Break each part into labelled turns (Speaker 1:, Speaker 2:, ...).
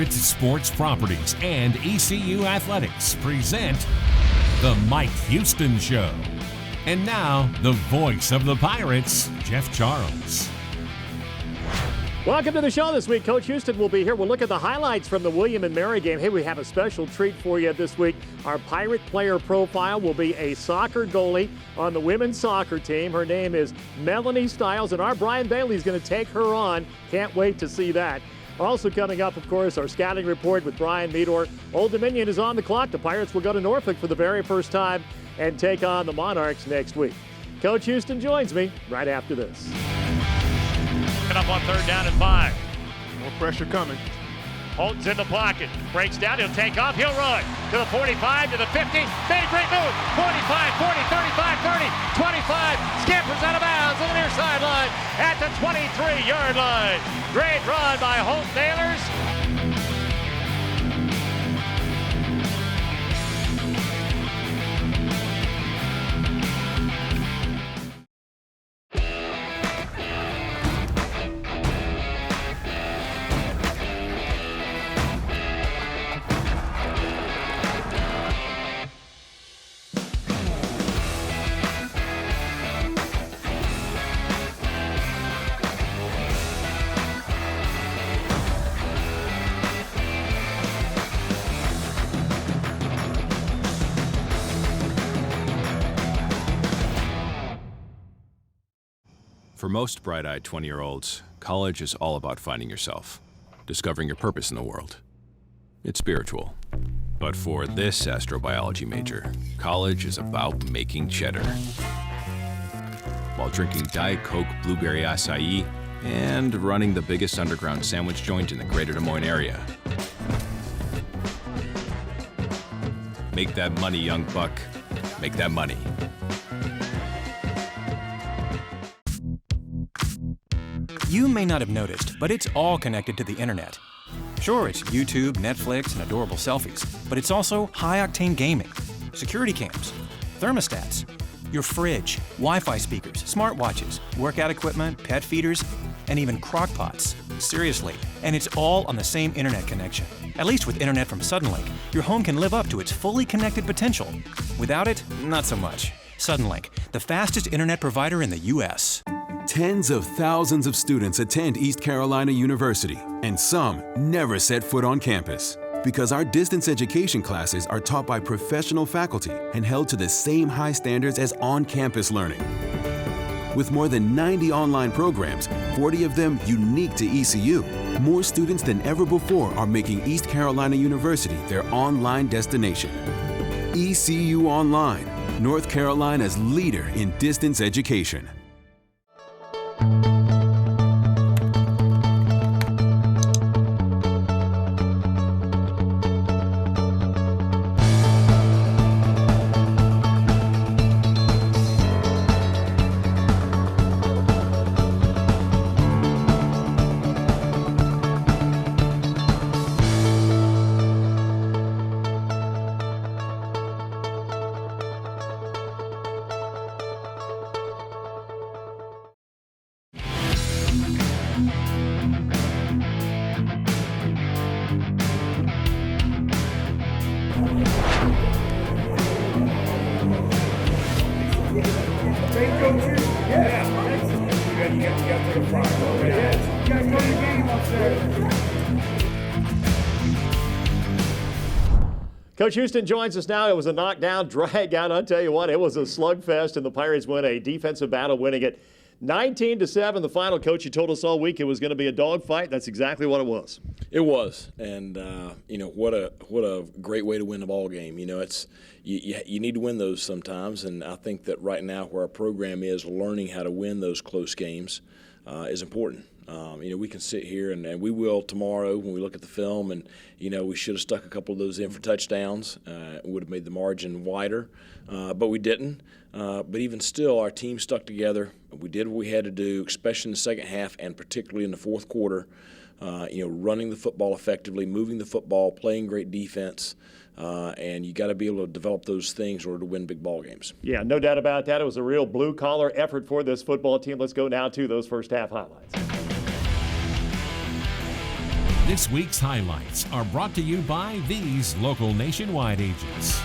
Speaker 1: Pirates Sports Properties and ECU Athletics present The Mike Houston Show. And now, the voice of the Pirates, Jeff Charles.
Speaker 2: Welcome to the show this week. Coach Houston will be here. We'll look at the highlights from the William and Mary game. Hey, we have a special treat for you this week. Our Pirate player profile will be a soccer goalie on the women's soccer team. Her name is Melanie Stiles, and our Brian Bailey is going to take her on. Can't wait to see that. Also coming up, of course, our scouting report with Brian Meador. Old Dominion is on the clock. The Pirates will go to Norfolk for the very first time and take on the Monarchs next week. Coach Houston joins me right after this.
Speaker 3: Up on 3rd down and 5.
Speaker 4: More pressure coming.
Speaker 3: Holton's in the pocket. Breaks down. He'll take off. He'll run to the 45, to the 50. Made a great move. 45, 40, 35, 30, 25. Scampers out of bounds on the near sideline at the 23-yard line. Great run by Holt Nailers.
Speaker 5: For most bright-eyed 20-year-olds, college is all about finding yourself, discovering your purpose in the world. It's spiritual. But for this astrobiology major, college is about making cheddar. While drinking Diet Coke Blueberry Acai and running the biggest underground sandwich joint in the greater Des Moines area. Make that money, young buck. Make that money.
Speaker 6: You may not have noticed, but it's all connected to the internet. Sure, it's YouTube, Netflix, and adorable selfies, but it's also high-octane gaming, security cams, thermostats, your fridge, Wi-Fi speakers, smartwatches, workout equipment, pet feeders, and even crock-pots. Seriously, and it's all on the same internet connection. At least with internet from Suddenlink, your home can live up to its fully connected potential. Without it, not so much. Suddenlink, the fastest internet provider in the U.S.
Speaker 7: Tens of thousands of students attend East Carolina University, and some never set foot on campus. Because our distance education classes are taught by professional faculty and held to the same high standards as on-campus learning. With more than 90 online programs, 40 of them unique to ECU, more students than ever before are making East Carolina University their online destination. ECU Online, North Carolina's leader in distance education.
Speaker 2: Coach Houston joins us now. It was a knockdown, drag out. I'll tell you what, it was a slugfest, and the Pirates win a defensive battle, winning it 19-7. The final, Coach, you told us all week it was going to be a dogfight. That's exactly what it was.
Speaker 8: It was, and what a great way to win the ball game. It's you need to win those sometimes, and I think that right now where our program is, learning how to win those close games is important. We can sit here, and we will tomorrow when we look at the film, and, we should have stuck a couple of those in for touchdowns. It would have made the margin wider, but we didn't. But even still, our team stuck together. We did what we had to do, especially in the second half and particularly in the fourth quarter, running the football effectively, moving the football, playing great defense. And you got to be able to develop those things in order to win big ball games.
Speaker 2: Yeah, no doubt about that. It was a real blue-collar effort for this football team. Let's go now to those first half highlights.
Speaker 1: This week's highlights are brought to you by these local nationwide agents.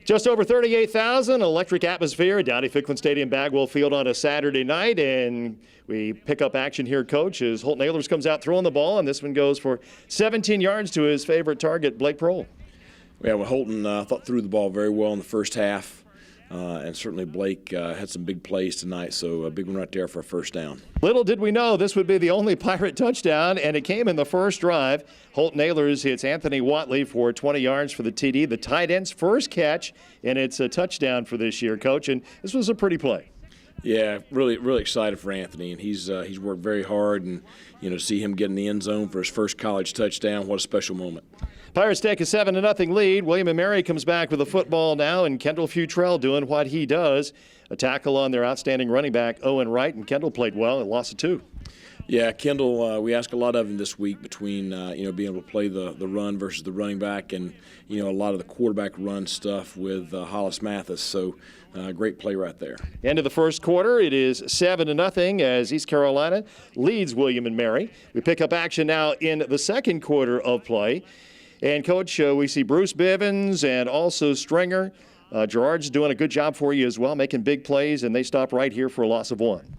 Speaker 2: Just over 38,000, electric atmosphere at Downey Ficklin Stadium, Bagwell Field on a Saturday night, and we pick up action here, Coach, as Holton Ahlers comes out throwing the ball, and this one goes for 17 yards to his favorite target, Blake Prohl.
Speaker 8: Yeah, well, Holton thought threw the ball very well in the first half, and certainly Blake had some big plays tonight, so a big one right there for a first down.
Speaker 2: Little did we know this would be the only Pirate touchdown, and it came in the first drive. Holton Ahlers hits Anthony Watley for 20 yards for the TD, the tight end's first catch, and it's a touchdown for this year, Coach, and this was a pretty play.
Speaker 8: Yeah, really excited for Anthony, and he's worked very hard, and see him get in the end zone for his first college touchdown. What a special moment.
Speaker 2: Pirates take a 7-0 lead. William & Mary comes back with the football now, and Kendall Futrell doing what he does. A tackle on their outstanding running back, Owen Wright, and Kendall played well and lost of 2.
Speaker 8: Yeah, Kendall, we asked a lot of him this week between, being able to play the run versus the running back and, a lot of the quarterback run stuff with Hollis Mathis. So great play right there.
Speaker 2: End of the first quarter, it is 7-0 as East Carolina leads William & Mary. We pick up action now in the second quarter of play. And, Coach, we see Bruce Bivens and also Stringer. Gerard's doing a good job for you as well, making big plays, and they stop right here for a loss of 1.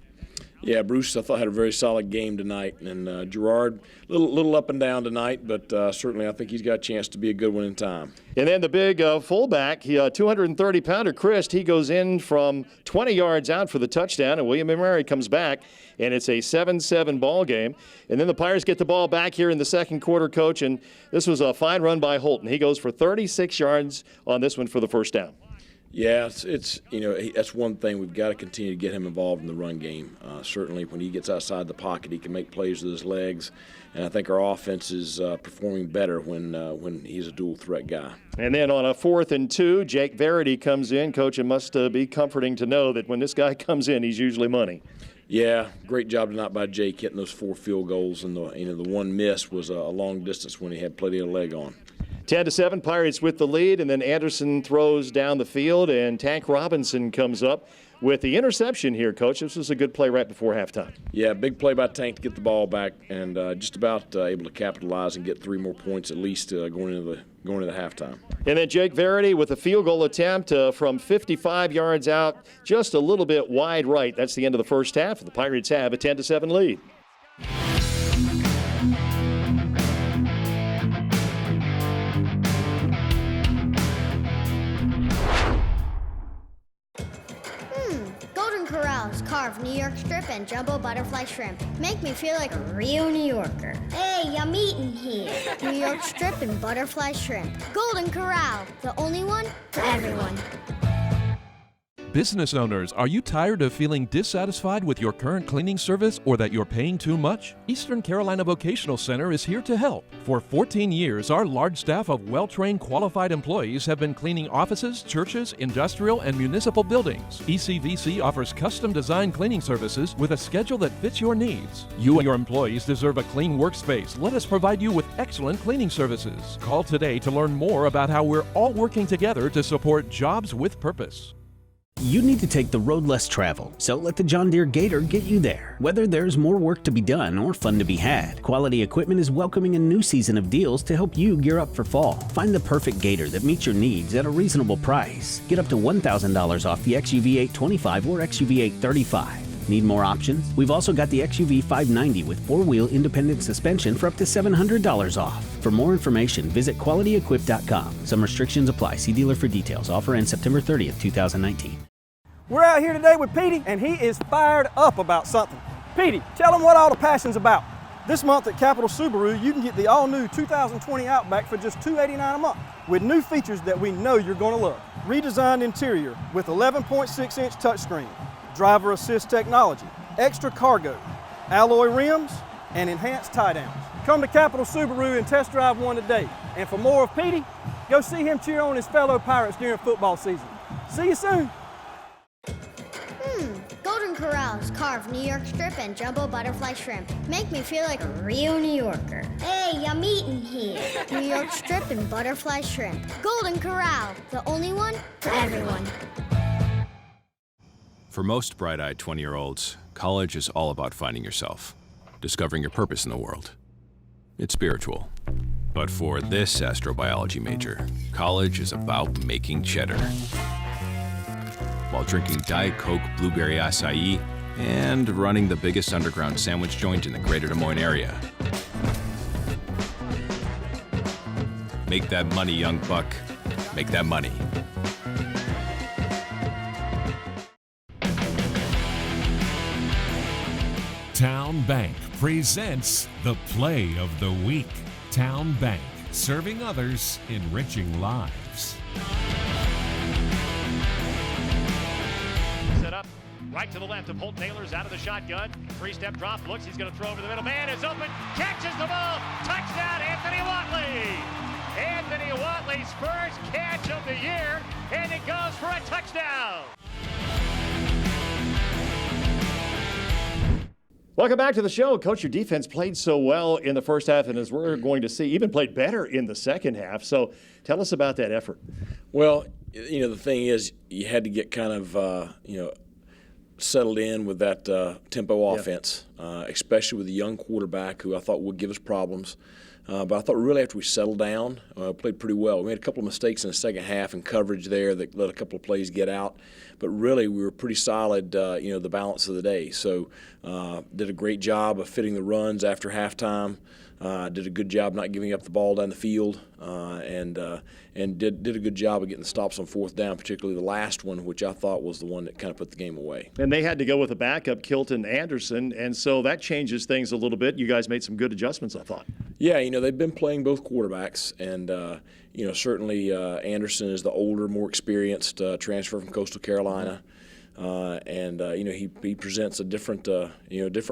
Speaker 8: Yeah, Bruce, I thought, had a very solid game tonight. And Gerard, little up and down tonight, but certainly I think he's got a chance to be a good one in time.
Speaker 2: And then the big fullback, 230-pounder Christ, he goes in from 20 yards out for the touchdown, and William & Mary comes back, and it's a 7-7 ball game. And then the Pirates get the ball back here in the second quarter, Coach, and this was a fine run by Holton. He goes for 36 yards on this one for the first down.
Speaker 8: Yeah, it's that's one thing. We've got to continue to get him involved in the run game. Certainly when he gets outside the pocket, he can make plays with his legs. And I think our offense is performing better when he's a dual threat guy. And
Speaker 2: then on a 4th and 2, Jake Verity comes in. Coach, it must be comforting to know that when this guy comes in, he's usually money.
Speaker 8: Yeah, great job tonight by Jake hitting those 4 field goals. And the one miss was a long distance when he had plenty of leg on.
Speaker 2: 10-7, Pirates with the lead, and then Anderson throws down the field, and Tank Robinson comes up with the interception here, Coach. This was a good play right before halftime.
Speaker 8: Yeah, big play by Tank to get the ball back, and just about able to capitalize and get 3 more points at least going into the halftime.
Speaker 2: And then Jake Verity with a field goal attempt from 55 yards out, just a little bit wide right. That's the end of the first half. The Pirates have a 10-7 lead.
Speaker 4: Carved New York strip and jumbo butterfly shrimp. Make me feel like a real New Yorker. Hey, I'm eating here. New York strip and butterfly shrimp. Golden Corral, the only one for everyone.
Speaker 9: Business owners, are you tired of feeling dissatisfied with your current cleaning service or that you're paying too much? Eastern Carolina Vocational Center is here to help. For 14 years, our large staff of well-trained, qualified employees have been cleaning offices, churches, industrial, and municipal buildings. ECVC offers custom-designed cleaning services with a schedule that fits your needs. You and your employees deserve a clean workspace. Let us provide you with excellent cleaning services. Call today to learn more about how we're all working together to support jobs with purpose.
Speaker 10: You need to take the road less traveled, so let the John Deere Gator get you there. Whether there's more work to be done or fun to be had, Quality Equipment is welcoming a new season of deals to help you gear up for fall. Find the perfect Gator that meets your needs at a reasonable price. Get up to $1,000 off the XUV 825 or XUV 835. Need more options? We've also got the XUV 590 with 4-wheel independent suspension for up to $700 off. For more information, visit QualityEquip.com. Some restrictions apply. See dealer for details. Offer ends September 30th, 2019.
Speaker 11: We're out here today with Petey, and he is fired up about something. Petey, tell him what all the passion's about. This month at Capital Subaru, you can get the all-new 2020 Outback for just $289 a month with new features that we know you're going to love. Redesigned interior with 11.6-inch touchscreen, driver assist technology, extra cargo, alloy rims, and enhanced tie-downs. Come to Capital Subaru and test drive one today. And for more of Petey, go see him cheer on his fellow Pirates during football season. See you soon.
Speaker 4: Golden Corral. Corral's carved New York strip and jumbo butterfly shrimp. Make me feel like a real New Yorker. Hey, I'm eating here. New York strip and butterfly shrimp. Golden Corral, the only one for everyone.
Speaker 5: For most bright-eyed 20-year-olds, college is all about finding yourself, discovering your purpose in the world. It's spiritual. But for this astrobiology major, college is about making cheddar. While drinking Diet Coke Blueberry Acai and running the biggest underground sandwich joint in the greater Des Moines area. Make that money, young buck. Make that money.
Speaker 1: Town Bank presents the play of the week. Town Bank, serving others, enriching lives.
Speaker 3: Set up right to the left of Holt Naylor's out of the shotgun. Three-step drop, looks, he's going to throw over the middle. Man is open, catches the ball. Touchdown, Anthony Watley. Anthony Watley's first catch of the year, and it goes for a touchdown.
Speaker 2: Welcome back to the show. Coach, your defense played so well in the first half, and as we're going to see, even played better in the second half. So tell us about that effort.
Speaker 8: Well, you know, the thing is, you had to get kind of, settled in with that tempo offense, especially with a young quarterback who I thought would give us problems. But I thought really after we settled down, played pretty well. We made a couple of mistakes in the second half in coverage there that let a couple of plays get out. But really we were pretty solid, the balance of the day. So did a great job of fitting the runs after halftime. Did a good job not giving up the ball down the field, and did a good job of getting the stops on fourth down, particularly the last one, which I thought was the one that kind of put the game away.
Speaker 2: And they had to go with a backup, Kilton Anderson, and so that changes things a little bit. You guys made some good adjustments, I thought.
Speaker 8: Yeah, they've been playing both quarterbacks, and certainly Anderson is the older, more experienced transfer from Coastal Carolina. He presents a different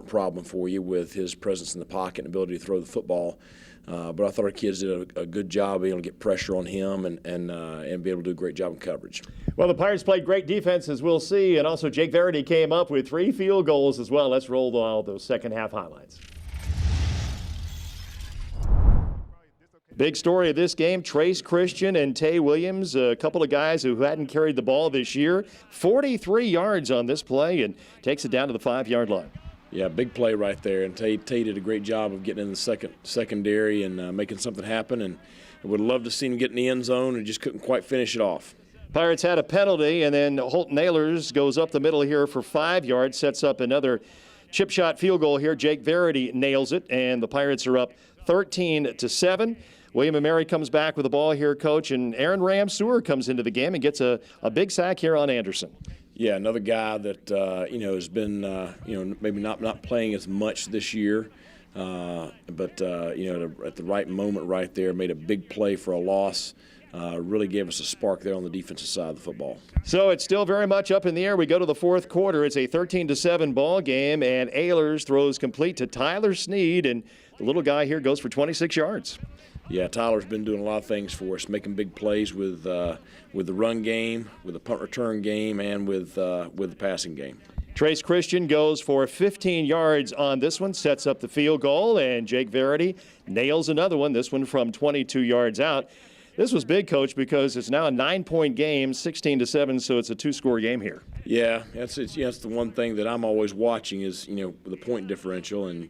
Speaker 8: problem for you with his presence in the pocket and ability to throw the football. But I thought our kids did a good job being able to get pressure on him and be able to do a great job in coverage.
Speaker 2: Well, the Pirates played great defense, as we'll see, and also Jake Verity came up with 3 field goals as well. Let's roll all those second half highlights. Big story of this game, Trace Christian and Tay Williams, a couple of guys who hadn't carried the ball this year. 43 yards on this play and takes it down to the 5-yard line.
Speaker 8: Yeah, big play right there, and Tay did a great job of getting in the secondary and making something happen, and I would love to see him get in the end zone and just couldn't quite finish it off.
Speaker 2: Pirates had a penalty, and then Holt Naylors goes up the middle here for 5 yards, sets up another chip shot field goal here. Jake Verity nails it, and the Pirates are up 13-7. William and Mary comes back with the ball here, Coach, and Aaron Ramseur comes into the game and gets a big sack here on Anderson.
Speaker 8: Yeah, another guy that has been maybe not playing as much this year, but at the right moment right there, made a big play for a loss. Really gave us a spark there on the defensive side of the football.
Speaker 2: So it's still very much up in the air. We go to the fourth quarter. It's a 13-7 ball game, and Ehlers throws complete to Tyler Sneed, and the little guy here goes for 26 yards.
Speaker 8: Yeah, Tyler's been doing a lot of things for us, making big plays with the run game, with the punt return game, and with the passing game.
Speaker 2: Trace Christian goes for 15 yards on this one, sets up the field goal, and Jake Verity nails another one, this one from 22 yards out. This was big, Coach, because it's now a 9-point game, 16-7, so it's a 2-score game here.
Speaker 8: Yeah, that's the one thing that I'm always watching is, the point differential, and,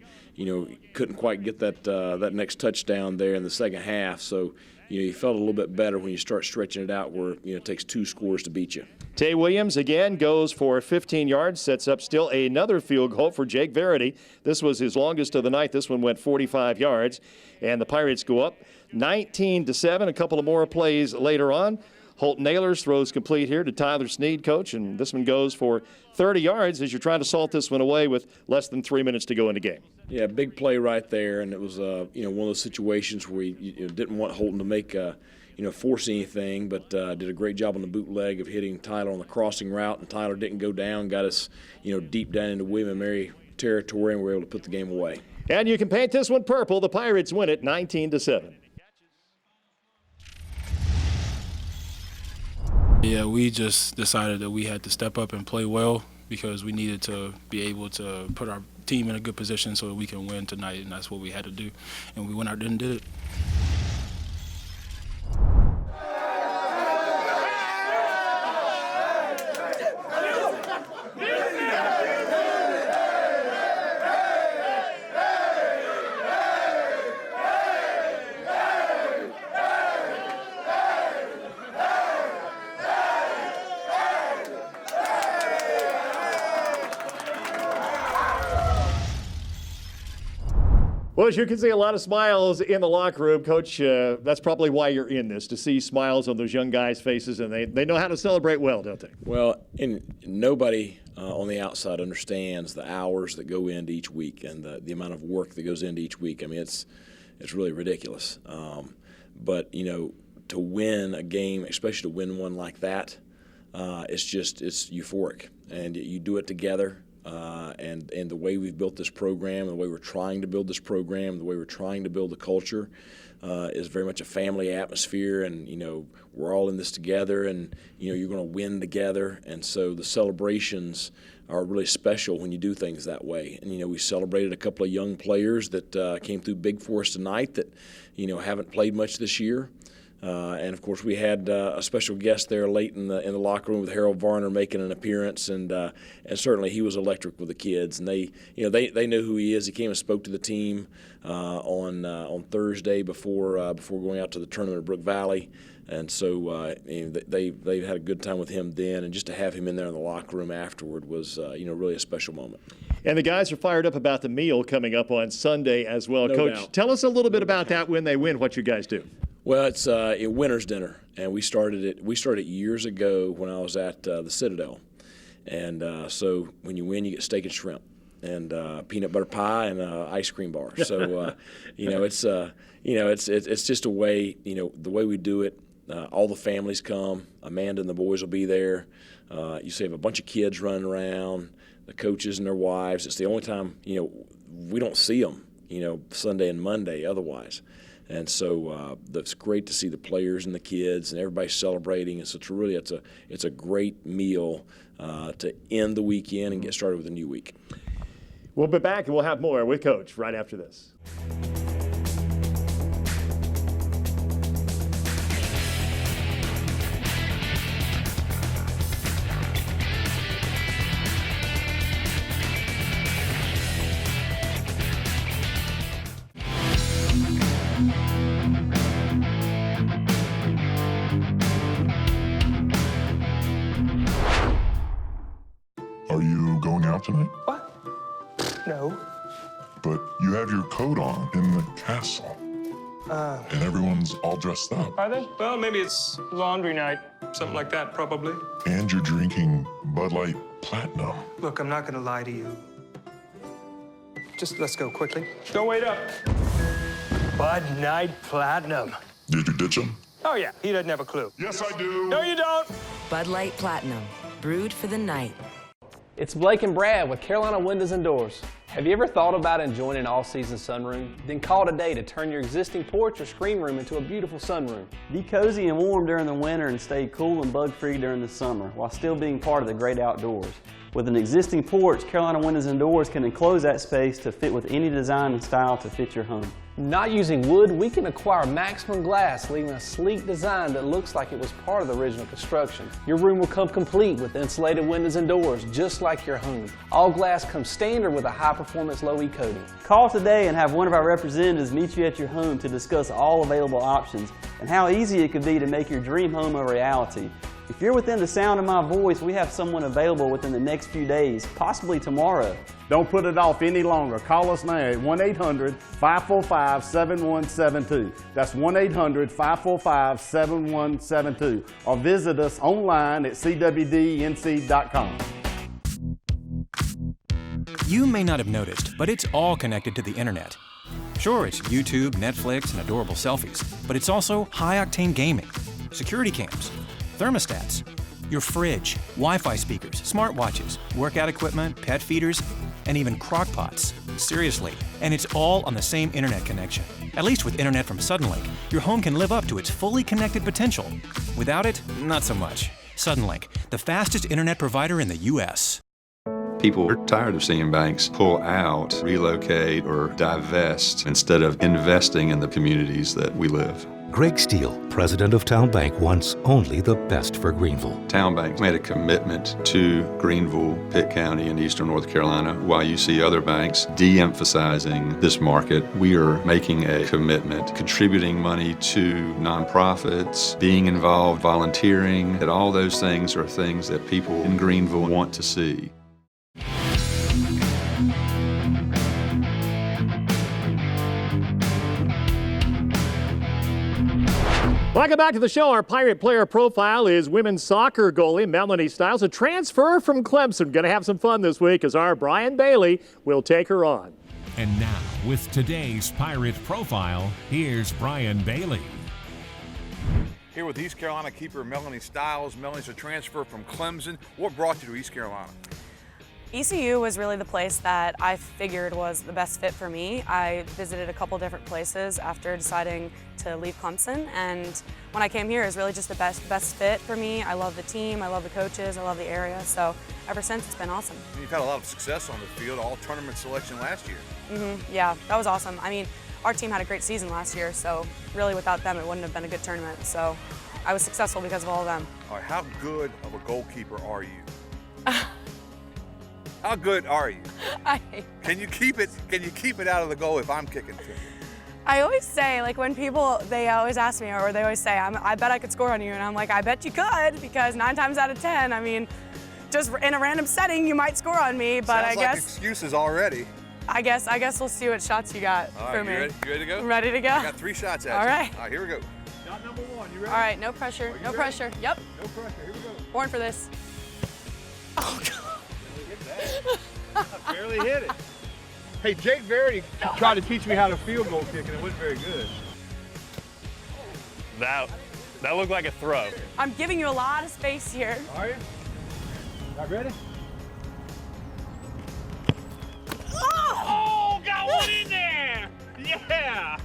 Speaker 8: couldn't quite get that next touchdown there in the second half. So, you felt a little bit better when you start stretching it out where, it takes 2 scores to beat you.
Speaker 2: Tay Williams again goes for 15 yards, sets up still another field goal for Jake Verity. This was his longest of the night. This one went 45 yards, and the Pirates go up 19-7. A couple of more plays later on. Holt Naylors throws complete here to Tyler Sneed, Coach, and this one goes for 30 yards as you're trying to salt this one away with less than 3 minutes to go in the game.
Speaker 8: Yeah, big play right there, and it was one of those situations where you didn't want Holton to make force anything, but did a great job on the bootleg of hitting Tyler on the crossing route, and Tyler didn't go down, got us deep down into William and Mary territory, and we were able to put the game away.
Speaker 2: And you can paint this one purple. The Pirates win it 19-7.
Speaker 12: Yeah, we just decided that we had to step up and play well. because we needed to be able to put our team in a good position so that we can win tonight, and that's what we had to do. And we went out there and did it.
Speaker 2: Well, as you can see, a lot of smiles in the locker room. Coach, that's probably why you're in this, to see smiles on those young guys' faces, and they know how to celebrate well, don't they?
Speaker 8: Well, and nobody on the outside understands the hours that go into each week and the amount of work that goes into each week. I mean, it's really ridiculous. But, you know, to win a game, especially to win one like that, it's euphoric. And you do it together. And the way we've built this program, the way we're trying to build this program, the way we're trying to build the culture is very much a family atmosphere. And, you know, we're all in this together, and, you know, you're going to win together. And so the celebrations are really special when you do things that way. And, you know, we celebrated a couple of young players that came through big for us tonight that, you know, haven't played much this year. And of course, we had a special guest there late in the locker room with Harold Varner making an appearance, and certainly he was electric with the kids. And they know who he is. He came and spoke to the team on Thursday before going out to the tournament at Brook Valley, and so they had a good time with him then. And just to have him in there in the locker room afterward was really a special moment.
Speaker 2: And the guys are fired up about the meal coming up on Sunday as well.
Speaker 8: No
Speaker 2: Coach,
Speaker 8: doubt.
Speaker 2: Tell us a little bit about that when they win. What you guys do?
Speaker 8: Well, it's a winner's dinner, and we started it years ago when I was at the Citadel, and so when you win, you get steak and shrimp, and peanut butter pie and ice cream bar. So it's just a way, the way we do it. All the families come. Amanda and the boys will be there. You see, have a bunch of kids running around, the coaches and their wives. It's the only time we don't see them, Sunday and Monday otherwise. And so it's great to see the players and the kids and everybody celebrating. And so it's a great meal to end the weekend and get started with a new week.
Speaker 2: We'll be back and we'll have more with Coach right after this.
Speaker 13: Are you going out tonight?
Speaker 14: What? No.
Speaker 13: But you have your coat on in the castle. And everyone's all dressed up.
Speaker 14: Are they? Well, maybe it's laundry night. Something like that, probably.
Speaker 13: And you're drinking Bud Light Platinum.
Speaker 14: Look, I'm not gonna lie to you. Just let's go quickly. Don't wait up. Bud Light Platinum.
Speaker 13: Did you ditch him?
Speaker 14: Oh, yeah. He doesn't have a clue.
Speaker 13: Yes, I do.
Speaker 14: No, you don't.
Speaker 15: Bud Light Platinum, brewed for the night.
Speaker 16: It's Blake and Brad with Carolina Windows and Doors. Have you ever thought about enjoying an all-season sunroom? Then call today to turn your existing porch or screen room into a beautiful sunroom.
Speaker 17: Be cozy and warm during the winter and stay cool and bug-free during the summer while still being part of the great outdoors. With an existing porch, Carolina Windows and Doors can enclose that space to fit with any design and style to fit your home.
Speaker 16: Not using wood, we can acquire maximum glass, leaving a sleek design that looks like it was part of the original construction. Your room will come complete with insulated windows and doors, just like your home. All glass comes standard with a high-performance low-E coating.
Speaker 17: Call today and have one of our representatives meet you at your home to discuss all available options and how easy it could be to make your dream home a reality. If you're within the sound of my voice, we have someone available within the next few days, possibly tomorrow.
Speaker 18: Don't put it off any longer. Call us now at 1-800-545-7172. That's 1-800-545-7172. Or visit us online at cwdnc.com.
Speaker 6: You may not have noticed, but it's all connected to the internet. Sure, it's YouTube, Netflix, and adorable selfies, but it's also high-octane gaming, security cams, thermostats, your fridge, Wi-Fi speakers, smartwatches, workout equipment, pet feeders, and even crock pots. Seriously, and it's all on the same internet connection. At least with internet from Suddenlink, your home can live up to its fully connected potential. Without it, not so much. Suddenlink, the fastest internet provider in the U.S.
Speaker 19: People are tired of seeing banks pull out, relocate, or divest instead of investing in the communities that we live.
Speaker 20: Greg Steele, president of Town Bank, wants only the best for Greenville.
Speaker 19: Town Bank made a commitment to Greenville, Pitt County, and Eastern North Carolina. While you see other banks de-emphasizing this market, we are making a commitment, contributing money to nonprofits, being involved, volunteering, that all those things are things that people in Greenville want to see.
Speaker 2: Welcome back to the show. Our Pirate player profile is women's soccer goalie Melanie Stiles, a transfer from Clemson. Going to have some fun this week as our Brian Bailey will take her on.
Speaker 1: And now, with today's Pirate profile, here's Brian Bailey.
Speaker 21: Here with East Carolina keeper Melanie Stiles. Melanie's a transfer from Clemson. What brought you to East Carolina?
Speaker 22: ECU was really the place that I figured was the best fit for me. I visited a couple different places after deciding to leave Clemson, and when I came here, it was really just the best fit for me. I love the team, I love the coaches, I love the area, so ever since it's been awesome.
Speaker 21: And you've had a lot of success on the field, all tournament selection last year.
Speaker 22: Yeah, that was awesome. I mean, our team had a great season last year, so really without them, it wouldn't have been a good tournament, so I was successful because of all of them.
Speaker 21: All right, how good of a goalkeeper are you? How good are you? Can you keep it out of the goal if I'm kicking to you?
Speaker 22: I always say, like when people, they always ask me, or they always say, I bet I could score on you, and I'm like, I bet you could, because 9 times out of 10, I mean, just in a random setting, you might score on me, but
Speaker 21: Sounds like excuses already.
Speaker 22: I guess we'll see what shots you got for me.
Speaker 21: You ready to go?
Speaker 22: Ready to go?
Speaker 21: I got 3 shots at you.
Speaker 22: All right.
Speaker 21: All right, here we go. Shot number 1, you ready?
Speaker 22: All right, no pressure, no pressure. Yep.
Speaker 21: No pressure, here we go.
Speaker 22: Born for this. Oh, God.
Speaker 21: I barely hit it. Hey, Jake Verity tried to teach me how to field goal kick, and it wasn't very good.
Speaker 3: That looked like a throw.
Speaker 22: I'm giving you a lot of space here.
Speaker 21: Are you? Not ready?
Speaker 22: Oh,
Speaker 3: got one in there! Yeah!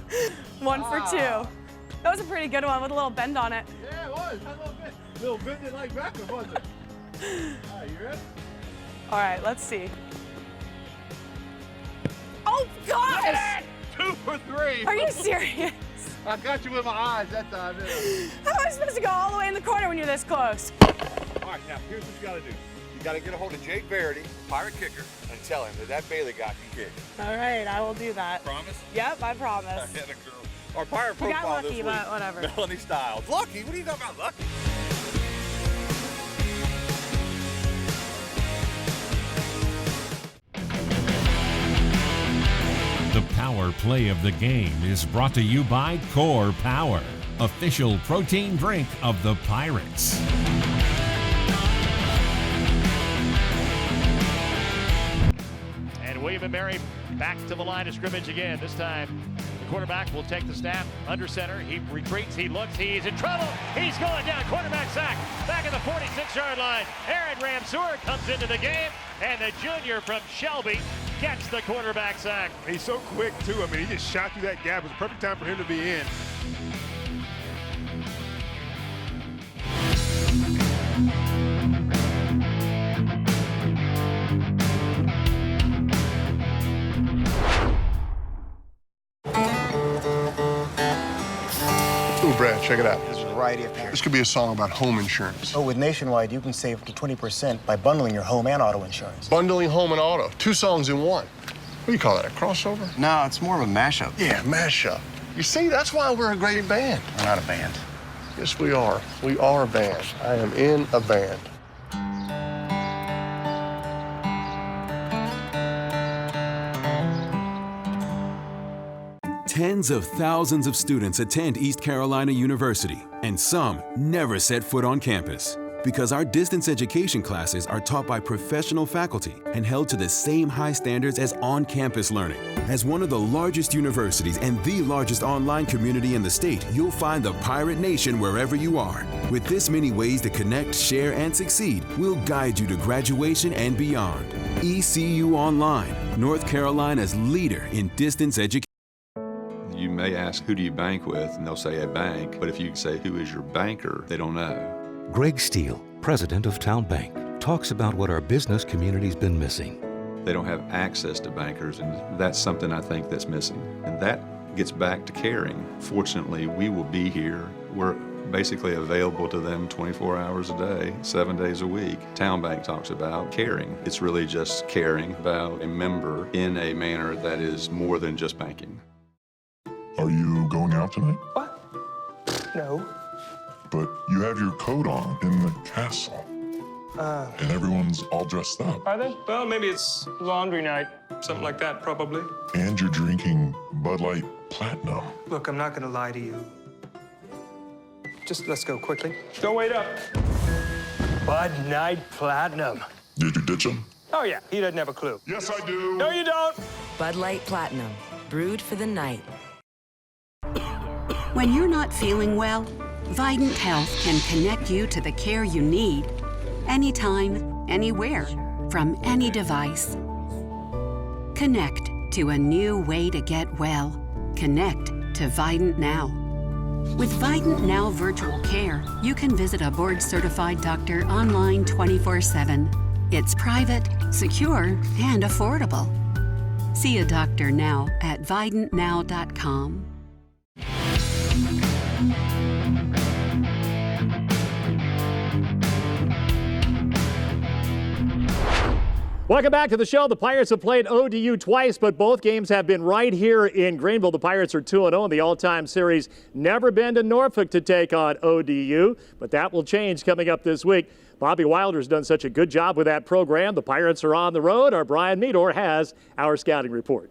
Speaker 22: 1 for 2. That was a pretty good one with a little bend on it.
Speaker 21: Yeah, it was. Had a little bit. Little bended like backwards, wasn't it? All right, you ready?
Speaker 22: All right, let's see. Oh, gosh!
Speaker 21: 2 for 3.
Speaker 22: Are you serious?
Speaker 21: I got you with my eyes that time, didn't I?
Speaker 22: How am I supposed to go all the way in the corner when you're this close?
Speaker 21: All right, now here's what you got to do. You got to get a hold of Jake Verity, Pirate Kicker, and tell him that Bailey guy can kick.
Speaker 22: All right, I will do that.
Speaker 21: Promise?
Speaker 22: Yep, I promise.
Speaker 21: Our Pirate profile
Speaker 22: got lucky,
Speaker 21: this week,
Speaker 22: but whatever.
Speaker 21: Melanie Stiles. Lucky? What are you talking about, lucky?
Speaker 1: The power play of the game is brought to you by Core Power, official protein drink of the Pirates.
Speaker 3: And William and Mary back to the line of scrimmage again. This time, the quarterback will take the snap under center. He retreats, he looks, he's in trouble. He's going down, quarterback sack, back at the 46-yard line. Aaron Ramseur comes into the game, and the junior from Shelby gets the quarterback sack.
Speaker 21: He's so quick, too. I mean, he just shot through that gap. It was a perfect time for him to be in.
Speaker 23: Ooh, Brad, check it out.
Speaker 24: There's a variety of pairs.
Speaker 23: This could be a song about home insurance.
Speaker 24: Oh, with Nationwide, you can save up to 20% by bundling your home and auto insurance.
Speaker 23: Bundling home and auto. 2 songs in one. What do you call that, a crossover?
Speaker 24: No, it's more of a mashup.
Speaker 23: Yeah, mashup. You see, that's why we're a great band.
Speaker 24: We're not a band.
Speaker 23: Yes, we are. We are a band. I am in a band.
Speaker 7: Tens of thousands of students attend East Carolina University, and some never set foot on campus. Because our distance education classes are taught by professional faculty and held to the same high standards as on-campus learning. As one of the largest universities and the largest online community in the state, you'll find the Pirate Nation wherever you are. With this many ways to connect, share, and succeed, we'll guide you to graduation and beyond. ECU Online, North Carolina's leader in distance education.
Speaker 19: You may ask, who do you bank with? And they'll say a bank. But if you say, who is your banker? They don't know.
Speaker 20: Greg Steele, president of Town Bank. talks about what our business community's been missing.
Speaker 19: They don't have access to bankers, and that's something I think that's missing. And that gets back to caring. Fortunately, we will be here. We're basically available to them 24 hours a day, 7 days a week. Town Bank talks about caring. It's really just caring about a member in a manner that is more than just banking.
Speaker 13: Are you going out tonight?
Speaker 14: What? No.
Speaker 13: But you have your coat on in the castle. And everyone's all dressed up.
Speaker 14: Are they? Well, maybe it's laundry night. Something like that, probably.
Speaker 13: And you're drinking Bud Light Platinum.
Speaker 14: Look, I'm not going to lie to you. Just let's go quickly. Don't wait up. Bud Light Platinum.
Speaker 13: Did you ditch him?
Speaker 14: Oh, yeah. He doesn't have a clue.
Speaker 13: Yes, I do.
Speaker 14: No, you don't.
Speaker 15: Bud Light Platinum, brewed for the night.
Speaker 4: When you're not feeling well, Vidant Health can connect you to the care you need anytime, anywhere, from any device. Connect to a new way to get well. Connect to Vidant Now. With Vidant Now Virtual Care, you can visit a board-certified doctor online 24/7. It's private, secure, and affordable. See a doctor now at vidantnow.com.
Speaker 2: Welcome back to the show. The Pirates have played ODU twice, but both games have been right here in Greenville. The Pirates are 2-0 in the all-time series. Never been to Norfolk to take on ODU, but that will change coming up this week. Bobby Wilder's done such a good job with that program. The Pirates are on the road. Our Brian Meador has our scouting report.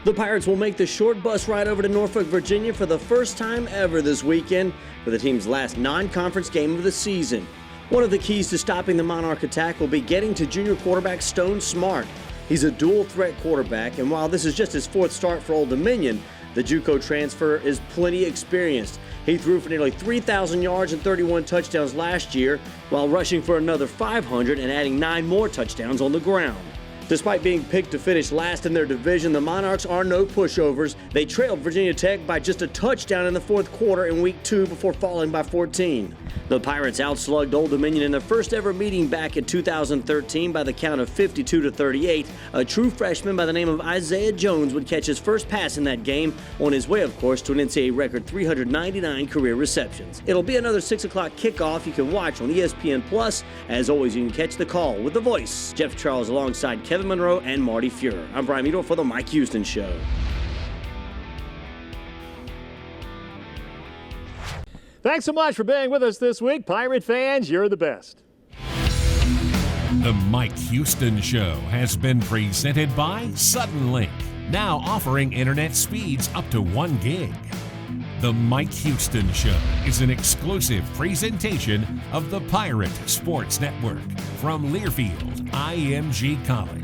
Speaker 9: The Pirates will make the short bus ride over to Norfolk, Virginia for the first time ever this weekend for the team's last non-conference game of the season. One of the keys to stopping the Monarch attack will be getting to junior quarterback Stone Smart. He's a dual-threat quarterback, and while this is just his fourth start for Old Dominion, the JUCO transfer is plenty experienced. He threw for nearly 3,000 yards and 31 touchdowns last year, while rushing for another 500 and adding 9 more touchdowns on the ground. Despite being picked to finish last in their division, the Monarchs are no pushovers. They trailed Virginia Tech by just a touchdown in the fourth quarter in week 2 before falling by 14. The Pirates outslugged Old Dominion in their first ever meeting back in 2013 by the count of 52-38. A true freshman by the name of Isaiah Jones would catch his first pass in that game, on his way, of course, to an NCAA record 399 career receptions. It'll be another 6 o'clock kickoff you can watch on ESPN+. As always, you can catch the call with The Voice, Jeff Charles alongside Kevin Monroe and Marty Fuhrer. I'm Brian Meador for The Mike Houston Show.
Speaker 2: Thanks so much for being with us this week. Pirate fans, you're the best.
Speaker 1: The Mike Houston Show has been presented by Suddenlink, now offering internet speeds up to 1 gig. The Mike Houston Show is an exclusive presentation of the Pirate Sports Network from Learfield IMG College.